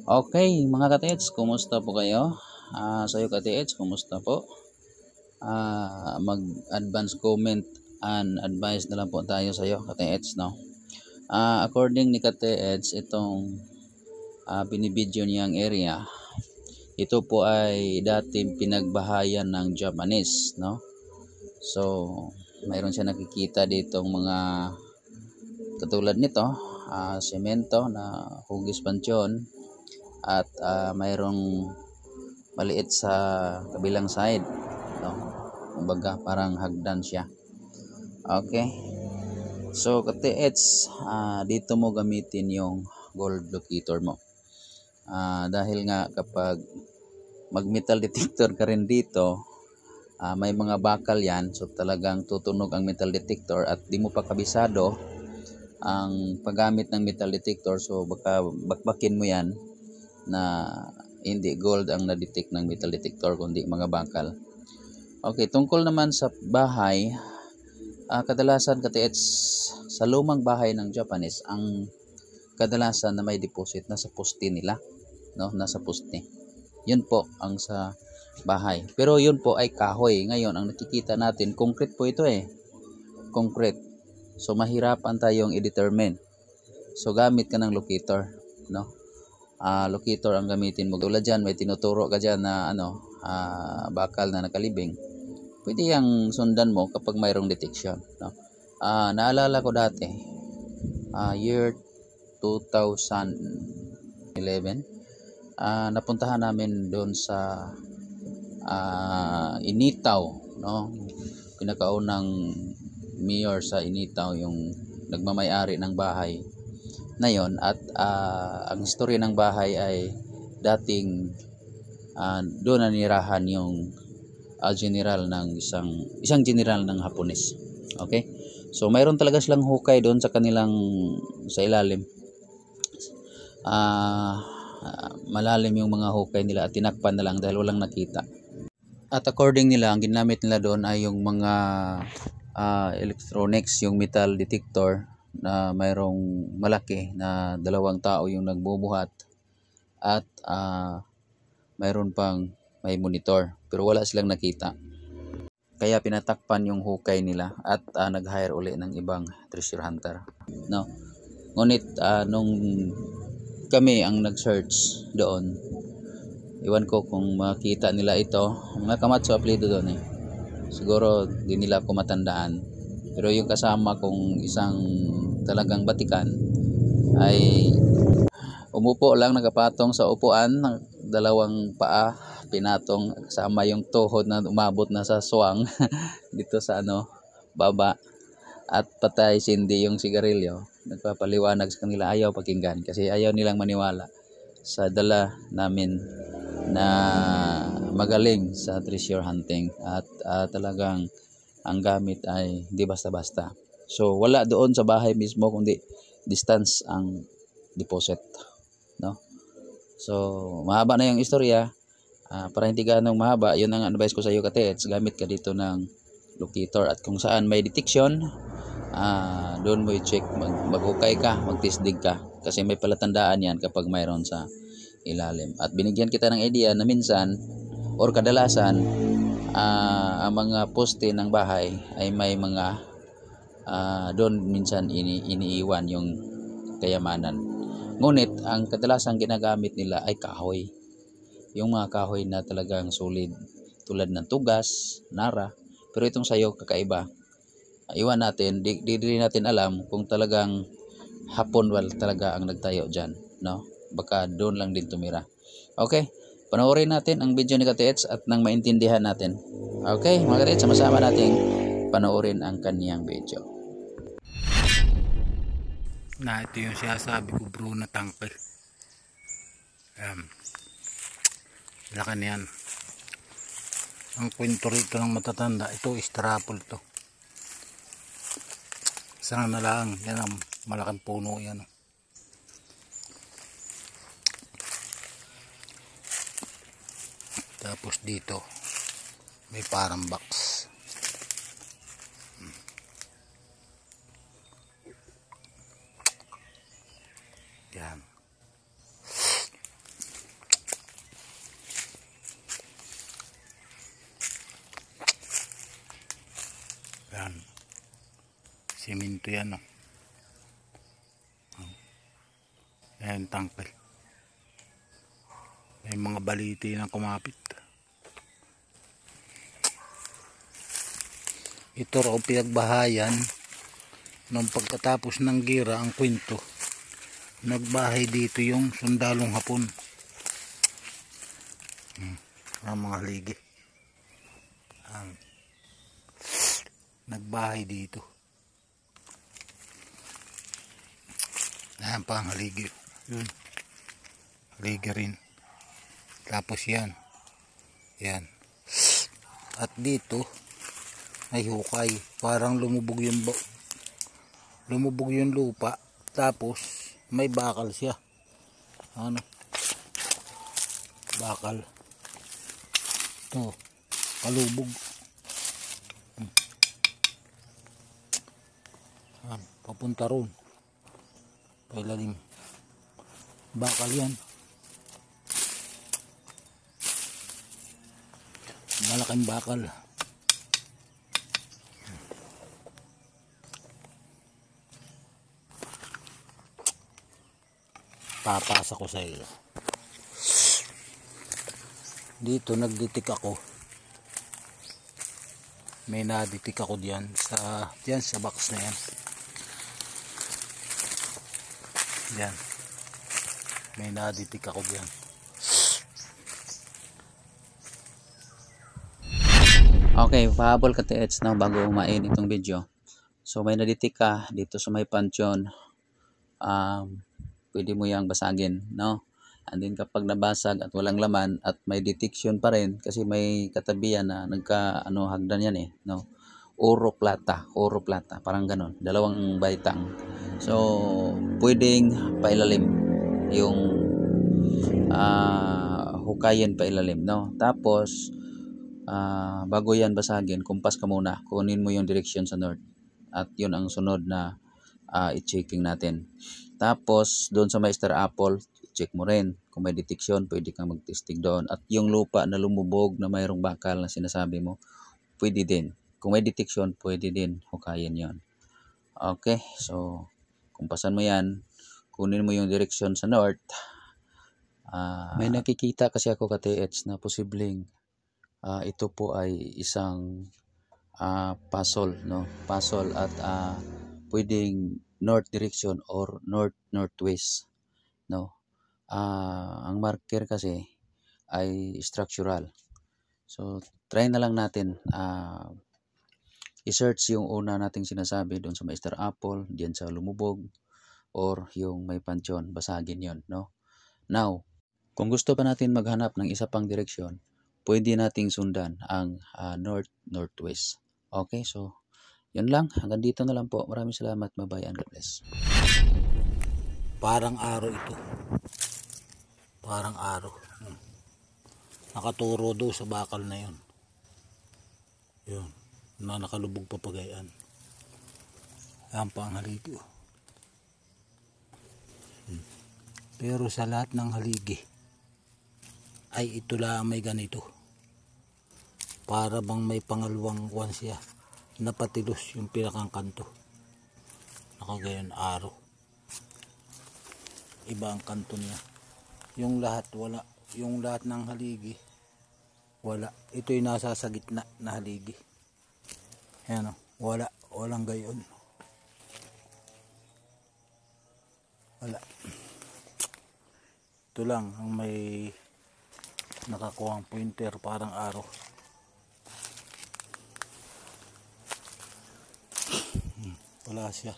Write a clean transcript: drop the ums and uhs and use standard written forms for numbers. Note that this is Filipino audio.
Okay, mga ka-TH, kumusta po kayo? Sa'yo ka-TH, kumusta po? Mag-advance comment and advice na lang po tayo sa'yo ka-TH, no? According ni ka-TH, itong binibidyo niyang area, ito po ay dating pinagbahayan ng Japanese, no? So, mayroon siya nakikita ditong mga katulad nito, semento na hugis pansyon, at mayroong maliit sa kabilang side, no? Kumbaga parang hagdan siya. Okay, so ka-TH, dito mo gamitin yung gold locator mo, dahil nga kapag mag metal detector ka rin dito, may mga bakal yan, so talagang tutunog ang metal detector at di mo pa kabisado ang paggamit ng metal detector, so baka bakbakin mo yan na hindi gold ang na-detect ng metal detector kundi mga bakal. Okay, tungkol naman sa bahay, kadalasan ka-TH, sa lumang bahay ng Japanese, ang kadalasan na may deposit nasa poste nila, no? Nasa poste. Yun po ang sa bahay. Pero yun po ay kahoy. Ngayon, ang nakikita natin, concrete po ito concrete. So mahirapan tayong i-determine. So gamit ka ng locator, no? Locator ang gamitin mo. Tulad dyan, may tinuturo ka dyan na bakal na nakalibing. Pwede yung sundan mo kapag mayroong detection, no? Naalala ko dati, year 2011, napuntahan namin doon sa Initaw, no? Pinakaunang mayor sa Initaw yung nagmamay-ari ng bahay na yon, at ang history ng bahay ay dating doon nanirahan yung general ng isang general ng Hapones. Okay, so mayroon talaga silang hukay doon sa kanilang sa ilalim. Malalim yung mga hukay nila at tinakpan na lang dahil walang nakita. At according nila, ang ginamit nila doon ay yung mga electronics, yung metal detector na mayroong malaki na 2 tao yung nagbubuhat, at mayroon pang may monitor, pero wala silang nakita. Kaya pinatakpan yung hukay nila at nag-hire uli ng ibang treasure hunter, no? Ngunit nung kami ang nag-search doon, iwan ko kung makita nila ito. Mga Kamatsu apelido doon siguro di nila ako matandaan, pero yung kasama kong isang talagang batikan ay umupo lang, nakapatong sa upuan, 2 paa pinatong, kasama yung tuhod na umabot na sa swang dito sa baba, at patay sindi yung sigarilyo. Nagpapaliwanag sa kanila, ayaw pakinggan kasi ayaw nilang maniwala sa dala namin na magaling sa treasure hunting, at talagang ang gamit ay di basta-basta. So wala doon sa bahay mismo kundi distance ang deposit, no? So mahaba na yung istorya. Para hindi ganong mahaba, yun ang advice ko sa iyo ka-TH, gamit ka dito ng locator, at kung saan may detection, doon mo i-check, maghukay ka, magtisdig ka, kasi may palatandaan yan kapag mayroon sa ilalim. At binigyan kita ng idea na minsan or kadalasan ang mga poste ng bahay ay may mga doon minsan iniiwan yung kayamanan. Ngunit ang kadalasang ginagamit nila ay kahoy, yung mga kahoy na talagang solid, tulad ng tugas, nara. Pero itong sayo kakaiba. Iwan natin, di natin alam kung talagang Hapon talaga ang nagtayo dyan, no? Baka doon lang din tumira. Okay, panoorin natin ang video ni ka-TH at nang maintindihan natin. Okay, mga ka-TH, sama-sama nating panoorin ang kaniyang video. Ito yung sinasabi ko, bro, na tangke. Laki niyan. Ang kwento rito ng matatanda, ito istrapol to. Sana na lang, yan ang malaking puno yan. Tapos dito may parang box. Yan. Simento yan, no? Ayan, tangkal. May mga baliti na kumapit. Ito raw pinagbahayan nung pagkatapos ng gira ang kwento. Nagbahay dito yung sundalong Hapon. Ang mga haligi. Nagbahay dito. Ayan pa ang haligi. Yun. Haligi rin. Tapos yan. Yan. At dito may hukay. Parang lumubog yung lupa. Tapos may bakal siya. Ano? Bakal. Ito. Kalubog. Papunta ron. Pailalim. Bakal yan. Malaking bakal. Papasa ko sa iyo. Dito nagditik ako. May naditik ako diyan sa box na yan. Yan. May naditik ako diyan. Okay, pahabol ka TH na bago umain itong video. So may naditik ka dito sa may pansyon. Pwede mo yang basagin, no? And then kapag nabasag at walang laman at may detection pa rin kasi may katabihan na hagdan yan no? Oro plata, parang ganon, dalawang baitang. So pwedeng pailalim yung hukayin pailalim, no? Tapos bago yan basagin, kumpas ka muna, kunin mo yung direction sa north at yun ang sunod na i-checking natin. Tapos doon sa may star apple, check mo rin kung may detection, pwede kang mag-testing doon. At yung lupa na lumubog na mayroong bakal na sinasabi mo, pwede din. Kung may detection, pwede din hukayin yon. Okay, so kumpasan mo yan, kunin mo yung direction sa north. May nakikita kasi ako ka TH na posibleng ito po ay isang puzzle, no? Puzzle at pwedeng north direction or northwest, no? Ang marker kasi ay structural. So try na lang natin i-search yung una nating sinasabi doon sa may star apple, diyan sa lumubog, or yung may pansyon, basagin yon, no? Now, kung gusto pa natin maghanap ng isa pang direksyon, pwede nating sundan ang northwest. Okay, so yun lang. Hanggang dito na lang po. Maraming salamat. Bye-bye and God bless. Parang araw ito. Parang araw. Nakaturo doon sa bakal na yun. Yun. Na nakalubog papagayan. Ayan pa ang haligi. Pero sa lahat ng haligi ay ito lang may ganito. Para bang may pangalawang kuwan siya. Napatilos yung pinakang kanto. Nakagayon araw. Iba ang kanto niya. Yung lahat wala. Yung lahat ng haligi wala. Ito'y nasa sa gitna na haligi. Ayan o. Wala. Walang gayon. Wala. Ito lang ang may nakakuhang pointer parang araw. Wala siya.